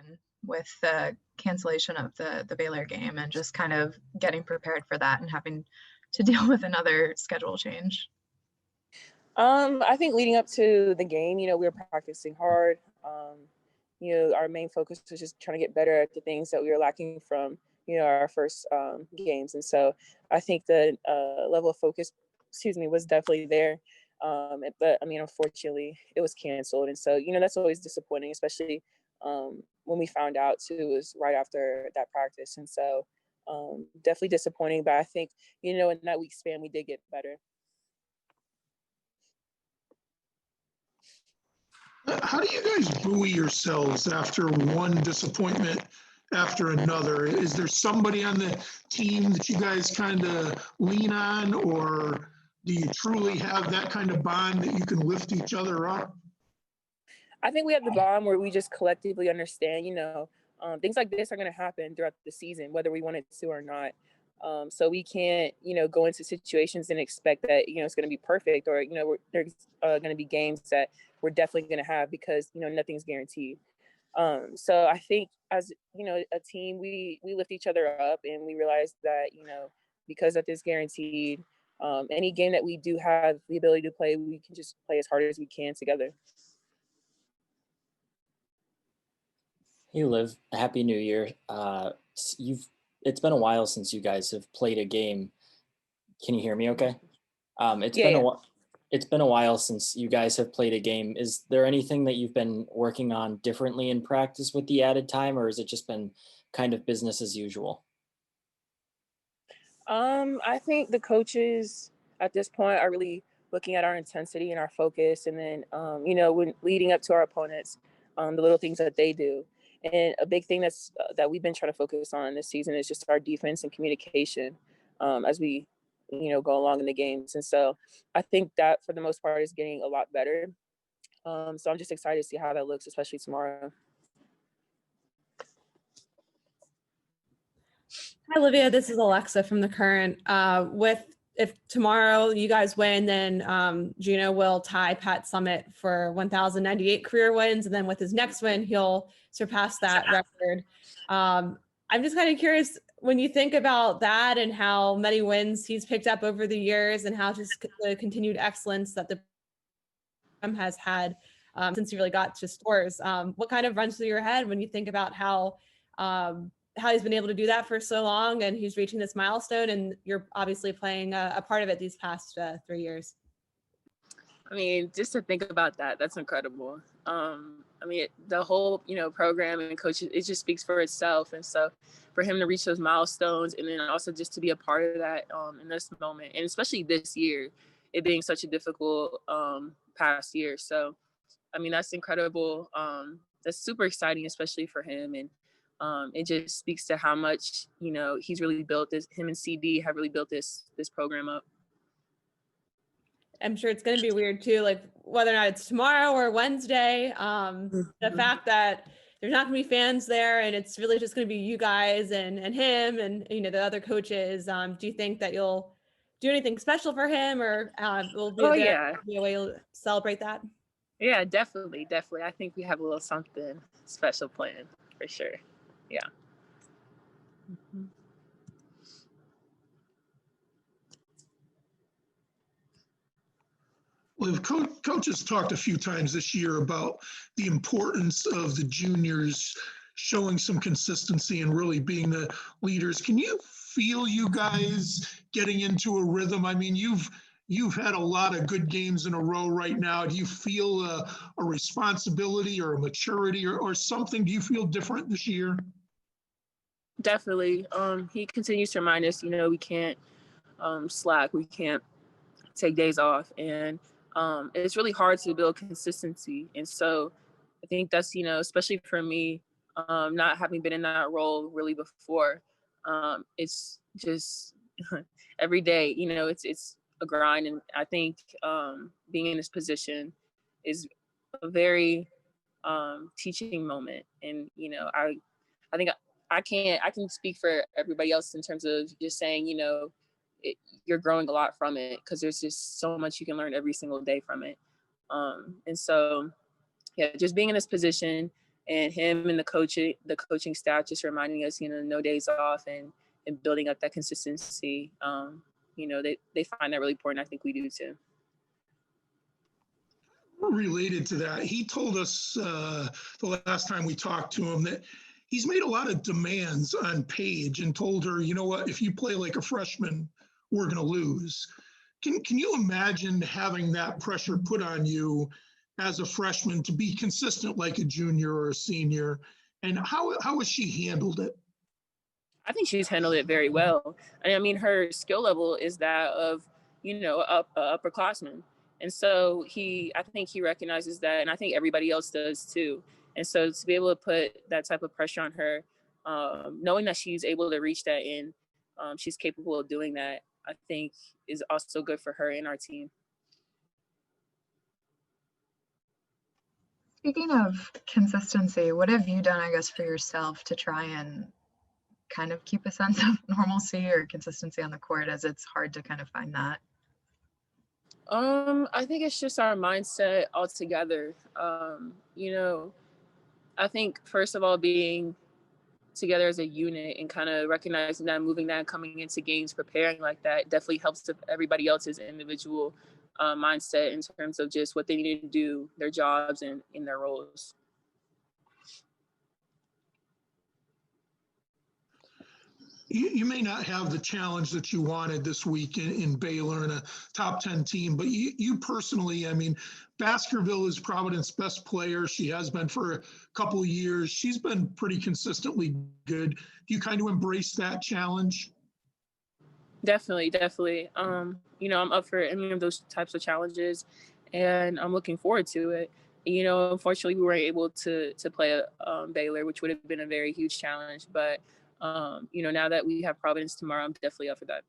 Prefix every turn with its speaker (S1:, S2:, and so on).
S1: in with the cancellation of the Baylor game and just kind of getting prepared for that and having to deal with another schedule change?
S2: I think leading up to the game, we were practicing hard. Our main focus was just trying to get better at the things that we were lacking from, our first games. And so I think the level of focus, was definitely there. But unfortunately, it was canceled. And so, that's always disappointing, especially when we found out too, it was right after that practice. And so definitely disappointing. But I think, in that week span, we did get better.
S3: How do you guys buoy yourselves after one disappointment after another? Is there somebody on the team that you guys kind of lean on, or do you truly have that kind of bond that you can lift each other up?
S2: I think we have the bond where we just collectively understand, things like this are going to happen throughout the season, whether we want it to or not. So we can't, go into situations and expect that, it's going to be perfect, or, there's going to be games that we're definitely going to have, because, nothing's guaranteed. So I think as, a team, we lift each other up, and we realize that, because that is guaranteed, any game that we do have the ability to play, we can just play as hard as we can together.
S4: Hey, Liv, Happy New Year. It's been a while since you guys have played a game. Can you hear me okay? It's been a while since you guys have played a game. Is there anything that you've been working on differently in practice with the added time, or has it just been kind of business as usual?
S2: I think the coaches at this point are really looking at our intensity and our focus, and then, when leading up to our opponents, the little things that they do. And a big thing that we've been trying to focus on this season is just our defense and communication as we, go along in the games. And so I think that for the most part is getting a lot better. So I'm just excited to see how that looks, especially tomorrow.
S5: Hi, Olivia. This is Alexa from The Current. If tomorrow you guys win, then Gino will tie Pat Summitt for 1,098 career wins. And then with his next win, he'll surpass that record. I'm just kind of curious, when you think about that and how many wins he's picked up over the years and how just the continued excellence that the program has had since he really got to Stores, what kind of runs through your head when you think about how he's been able to do that for so long, and he's reaching this milestone, and you're obviously playing a part of it these past 3 years?
S2: Just to think about that, that's incredible. The whole, program and coaches, it just speaks for itself. And so for him to reach those milestones, and then also just to be a part of that in this moment, and especially this year, it being such a difficult past year. So, that's incredible. That's super exciting, especially for him. And it just speaks to how much, he's really built this, him and CD have really built this program up.
S5: I'm sure it's going to be weird too, like whether or not it's tomorrow or Wednesday, the fact that there's not going to be fans there, and it's really just going to be you guys and him and, the other coaches. Do you think that you'll do anything special for him, or will be a way to celebrate that?
S2: Yeah, definitely. I think we have a little something special planned for sure. Yeah. Mm-hmm.
S3: Well, Coach has talked a few times this year about the importance of the juniors showing some consistency and really being the leaders. Can you feel you guys getting into a rhythm? You've had a lot of good games in a row right now. Do you feel a responsibility or a maturity or something? Do you feel different this year?
S2: Definitely. He continues to remind us, we can't slack. We can't take days off. And it's really hard to build consistency. And so I think that's, especially for me, not having been in that role really before, it's just every day, it's a grind. And I think being in this position is a very teaching moment. And, I think I can speak for everybody else in terms of just saying, you're growing a lot from it, because there's just so much you can learn every single day from it. And so, yeah, just being in this position and him and the coaching staff just reminding us, no days off and building up that consistency. They find that really important. I think we do too.
S3: Related to that, he told us the last time we talked to him that he's made a lot of demands on Paige and told her, you know what, if you play like a freshman, we're going to lose. Can you imagine having that pressure put on you as a freshman to be consistent like a junior or a senior? And how has she handled it?
S2: I think she's handled it very well. I mean, her skill level is that of, upperclassman. And so I think he recognizes that, and I think everybody else does too. And so to be able to put that type of pressure on her, knowing that she's able to reach that and she's capable of doing that, I think is also good for her and our team.
S1: Speaking of consistency, what have you done, I guess, for yourself to try and kind of keep a sense of normalcy or consistency on the court, as it's hard to kind of find that?
S2: I think it's just our mindset altogether. I think first of all, being together as a unit and kind of recognizing that, moving that, coming into games, preparing like that definitely helps everybody else's individual mindset in terms of just what they need to do, their jobs and in their roles.
S3: You may not have the challenge that you wanted this week in Baylor and a top 10 team, but you personally, I mean, Baskerville is Providence's best player. She has been for a couple of years. She's been pretty consistently good. Do you kind of embrace that challenge?
S2: Definitely. I'm up for any of those types of challenges, and I'm looking forward to it. Unfortunately, we weren't able to play Baylor, which would have been a very huge challenge. But now that we have Providence tomorrow, I'm definitely up for that.